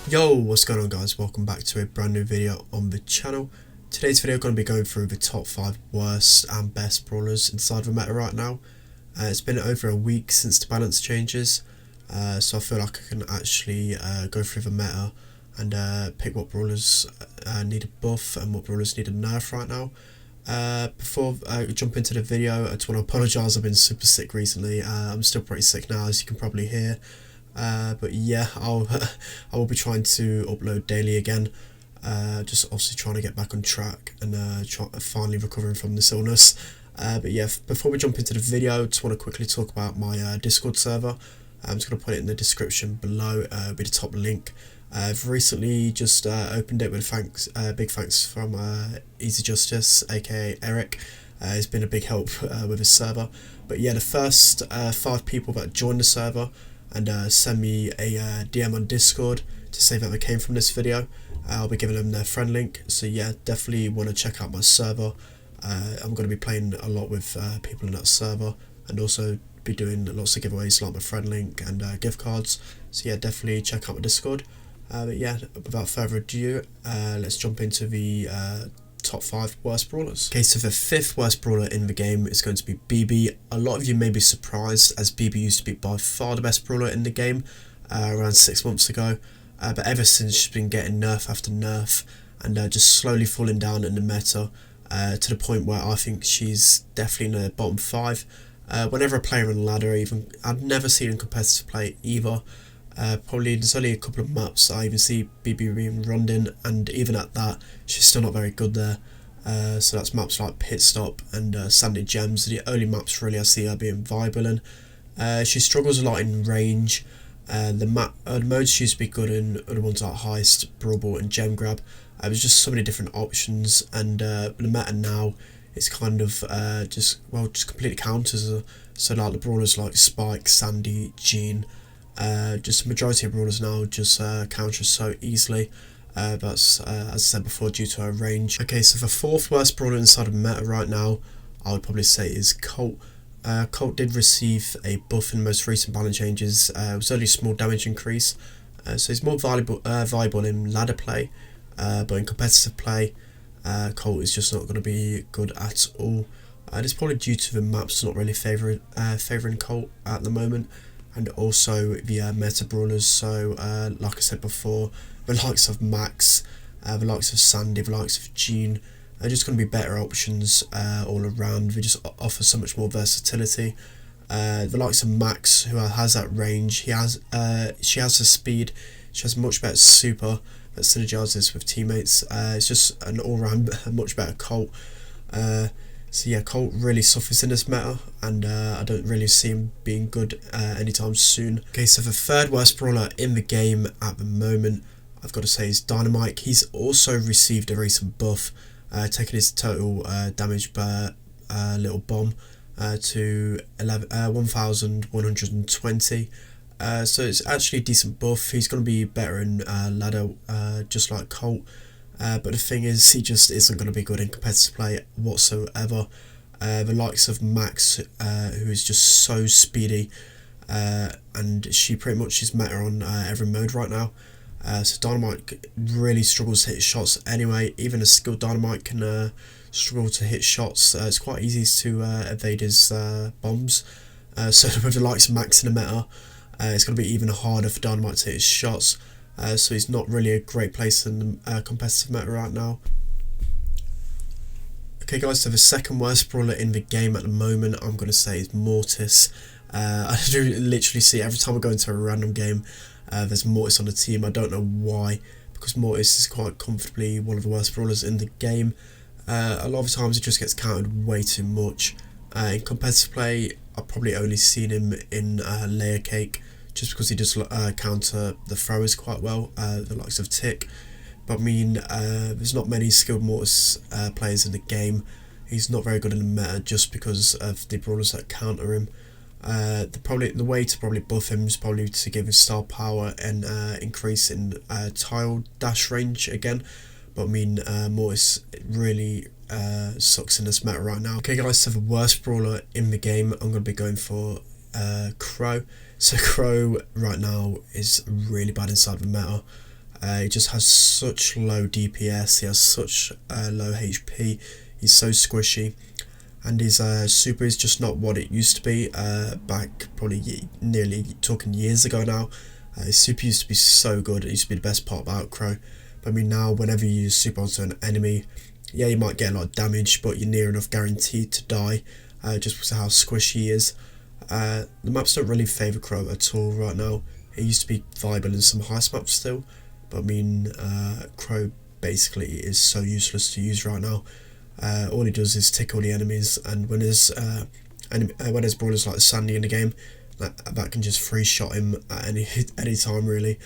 Yo, what's going on guys? Welcome back to a brand new video on the channel. Today's video going to be going through the top 5 worst and best brawlers inside the meta right now. It's been over a week since the balance changes, so I feel like I can actually go through the meta and pick what brawlers need a buff and what brawlers need a nerf right now. Before I jump into the video, I just want to apologise. I've been super sick recently. I'm still pretty sick now, as you can probably hear. But yeah, I will be trying to upload daily again. Just obviously trying to get back on track and finally recovering from this illness. But yeah, before we jump into the video, I just want to quickly talk about my Discord server. I'm just going to put it in the description below with the top link. I've recently just opened it with big thanks from Easy Justice, aka Eric. He's been a big help with his server. But yeah, the first 5 people that joined the server and send me a DM on Discord to say that they came from this video, I'll be giving them their friend link. So yeah, definitely want to check out my server. I'm going to be playing a lot with people in that server, and also be doing lots of giveaways like my friend link and gift cards. So yeah, definitely check out my Discord. But yeah, without further ado, let's jump into the top 5 worst brawlers. Okay, so the 5th worst brawler in the game is going to be BB. A lot of you may be surprised, as BB used to be by far the best brawler in the game around 6 months ago, but ever since she's been getting nerf after nerf and just slowly falling down in the meta to the point where I think she's definitely in the bottom 5. Whenever I play her on the ladder, even I've never seen her in competitive play either. Probably there's only a couple of maps I even see BB being run in, and even at that she's still not very good there. So that's maps like Pit Stop and Sandy Gems, the only maps really I see her being viable in. She struggles a lot in range. The modes she used to be good in are the ones like Heist, Brawl, and Gem Grab. There's just so many different options, and the meta now is kind of just completely counters her. So like the brawlers like Spike, Sandy, Jean. Just the majority of brawlers now just counter so easily. That's as I said before, due to her range. Okay, so the 4th worst brawler inside of meta right now, I would probably say is Colt. Colt did receive a buff in the most recent balance changes. It was only a small damage increase, so he's more viable in ladder play, but in competitive play, Colt is just not going to be good at all. It's probably due to the maps not really favouring Colt at the moment, and also the meta brawlers. So like I said before, the likes of Max, the likes of Sandy, the likes of Jean are just going to be better options all around. They just offer so much more versatility. The likes of Max, who has that range, she has the speed, she has much better super that synergizes with teammates. It's just an all-round much better Colt. So yeah, Colt really suffers in this meta, and I don't really see him being good anytime soon. Okay, so the 3rd worst brawler in the game at the moment, I've got to say, is Dynamite. He's also received a recent buff, taking his total damage per little bomb to 1120. So it's actually a decent buff. He's going to be better in ladder, just like Colt. But the thing is, he just isn't going to be good in competitive play whatsoever. The likes of Max, who is just so speedy, and she pretty much is meta on every mode right now. So Dynamite really struggles to hit shots anyway. Even a skilled Dynamite can struggle to hit shots. It's quite easy to evade his bombs. So with the likes of Max in the meta, it's going to be even harder for Dynamite to hit his shots. So he's not really a great place in the competitive meta right now. Okay guys, so the 2nd worst brawler in the game at the moment, I'm going to say, is Mortis. I do literally see every time I go into a random game, there's Mortis on the team. I don't know why, because Mortis is quite comfortably one of the worst brawlers in the game. A lot of times it just gets countered way too much. In competitive play, I've probably only seen him in Layer Cake, just because he does counter the throwers quite well, the likes of Tick. But I mean, there's not many skilled Mortis players in the game. He's not very good in the meta just because of the brawlers that counter him. The way to probably buff him is probably to give him star power and increase in tile dash range again. But I mean, Mortis really sucks in this meta right now. Okay guys, so the worst brawler in the game, I'm going to be going for Crow. So Crow right now is really bad inside the meta. He just has such low DPS, he has such low HP, he's so squishy, and his super is just not what it used to be back probably nearly talking years ago now. His super used to be so good, it used to be the best part about Crow, but I mean now whenever you use super onto an enemy, yeah, you might get a lot of damage, but you're near enough guaranteed to die, just because of how squishy he is. The maps don't really favour Crow at all right now. It used to be viable in some heist maps still, but I mean, Crow basically is so useless to use right now. All he does is tick all the enemies, and when there's brawlers like Sandy in the game, that can just free shot him at any time really.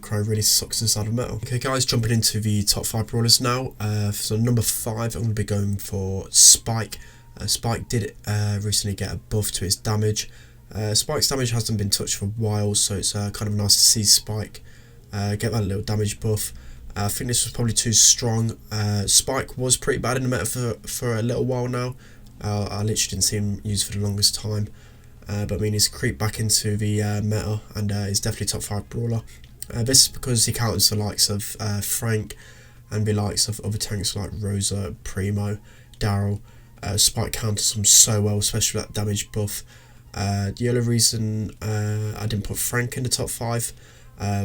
Crow really sucks inside of metal. Okay guys, jumping into the top 5 brawlers now. So number 5, I'm going to be going for Spike. Spike did recently get a buff to his damage. Spike's damage hasn't been touched for a while, so it's kind of nice to see Spike get that little damage buff. I think this was probably too strong. Spike was pretty bad in the meta for a little while now. I literally didn't see him used for the longest time. But I mean, he's creeped back into the meta, and he's definitely top 5 brawler. This is because he counters the likes of Frank and the likes of other tanks like Rosa, Primo, Daryl. Spike counters them so well, especially with that damage buff. The only reason I didn't put Frank in the top 5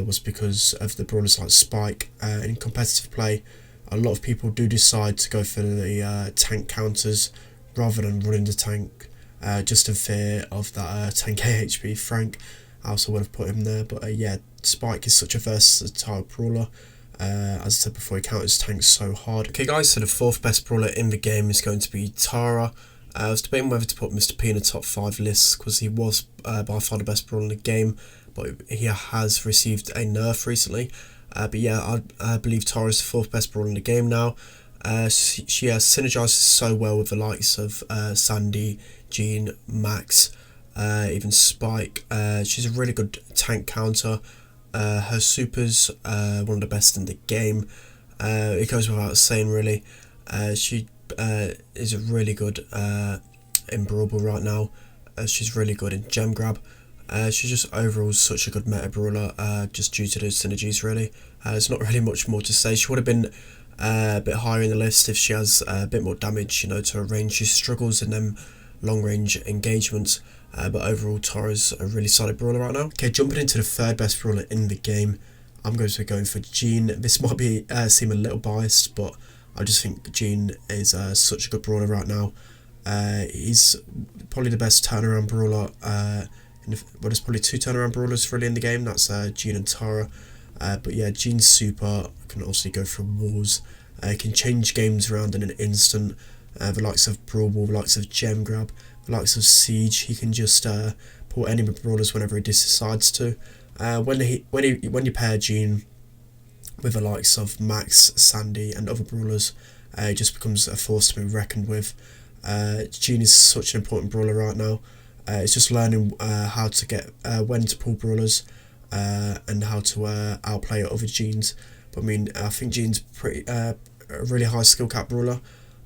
was because of the brawlers like Spike. In competitive play, a lot of people do decide to go for the tank counters rather than running the tank, just in fear of that 10k HP Frank. I also would have put him there, but yeah, Spike is such a versatile brawler. As I said before, he counters tanks so hard. Okay guys, so the 4th best brawler in the game is going to be Tara. I was debating whether to put Mr. P in the top 5 list, because he was by far the best brawler in the game, but he has received a nerf recently. But yeah, I believe Tara is the 4th best brawler in the game now. She synergizes so well with the likes of Sandy, Jean, Max, even Spike. She's a really good tank counter. Her super's one of the best in the game. It goes without saying really. She is really good in Brawl right now. She's really good in gem grab. She's just overall such a good meta brawler, just due to those synergies really. There's not really much more to say. She would have been a bit higher in the list if she has a bit more damage, you know, to her range. She struggles in them long range engagements, but overall Tara's a really solid brawler right now. Okay, jumping into the 3rd best brawler in the game, I'm going to be going for Jean. This might be seem a little biased, but I just think Jean is such a good brawler right now. He's probably the best turnaround brawler. There's probably 2 turnaround brawlers really in the game. That's Jean and Tara. But yeah, Jean's super can also go through walls. Can change games around in an instant. The likes of Brawl, the likes of Gem Grab, the likes of Siege. He can just pull any brawlers whenever he decides to. When you pair Jean with the likes of Max, Sandy, and other brawlers, it just becomes a force to be reckoned with. Jean is such an important brawler right now. It's just learning how to get when to pull brawlers and how to outplay other Jeans. But I mean, I think Jean's pretty a really high skill cap brawler.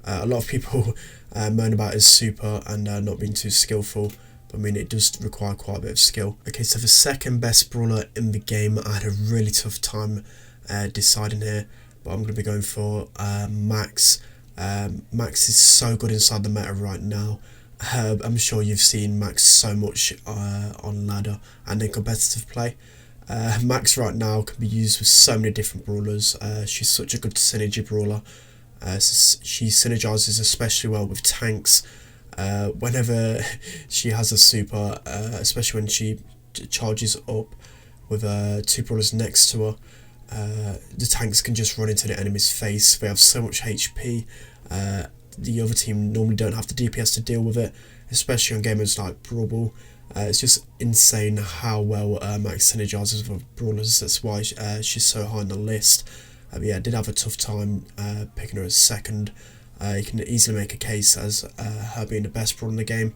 A lot of people moan about his super and not being too skillful, but I mean, it does require quite a bit of skill. Okay, so the 2nd best brawler in the game, I had a really tough time deciding here, but I'm going to be going for Max. Max is so good inside the meta right now. I'm sure you've seen Max so much on ladder and in competitive play. Max right now can be used with so many different brawlers. She's such a good synergy brawler. She synergizes especially well with tanks. Whenever she has a super, especially when she charges up with 2 brawlers next to her, the tanks can just run into the enemy's face. They have so much HP. The other team normally don't have the DPS to deal with it, especially on gamers like Brawl. It's just insane how well Max synergizes with brawlers. That's why she's so high on the list. Yeah, I did have a tough time picking her as 2nd. You can easily make a case as her being the best brawler in the game.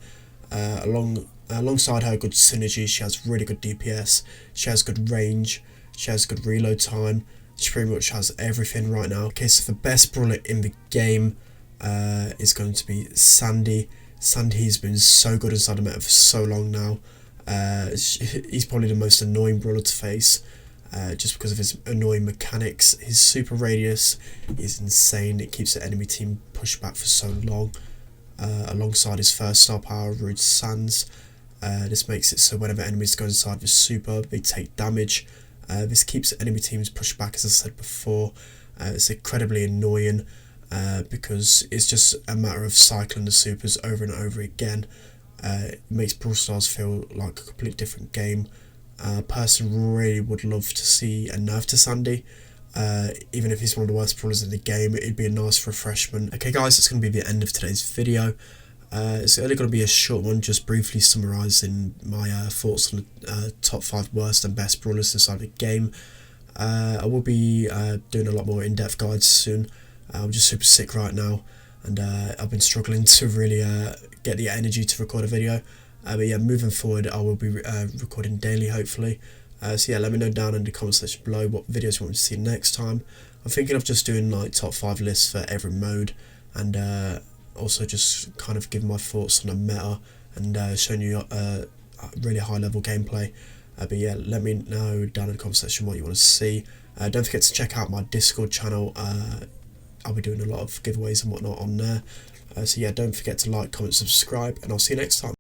Alongside her good synergy, she has really good DPS, she has good range, she has good reload time. She pretty much has everything right now. Okay, so the best brawler in the game is going to be Sandy. Sandy's been so good inside the meta for so long now. He's probably the most annoying brawler to face. just because of his annoying mechanics. His super radius is insane. It keeps the enemy team pushed back for so long. Alongside his first star power, Rude Sands. This makes it so whenever enemies go inside with super, they take damage. This keeps enemy teams pushed back, as I said before. It's incredibly annoying because it's just a matter of cycling the supers over and over again. It makes Brawl Stars feel like a completely different game. Person really would love to see a nerf to Sandy. Even if he's one of the worst brawlers in the game, it'd be a nice refreshment. Okay guys, that's going to be the end of today's video. It's only going to be a short one, just briefly summarising my thoughts on the top 5 worst and best brawlers inside the game. I will be doing a lot more in-depth guides soon. I'm just super sick right now, and I've been struggling to really get the energy to record a video. But yeah, moving forward, I will be recording daily, hopefully. So yeah, let me know down in the comment section below what videos you want me to see next time. I'm thinking of just doing like top 5 lists for every mode, and also just kind of giving my thoughts on the meta and showing you really high level gameplay. But yeah, let me know down in the comment section what you want to see. Don't forget to check out my Discord channel. I'll be doing a lot of giveaways and whatnot on there. So yeah, don't forget to like, comment, subscribe, and I'll see you next time.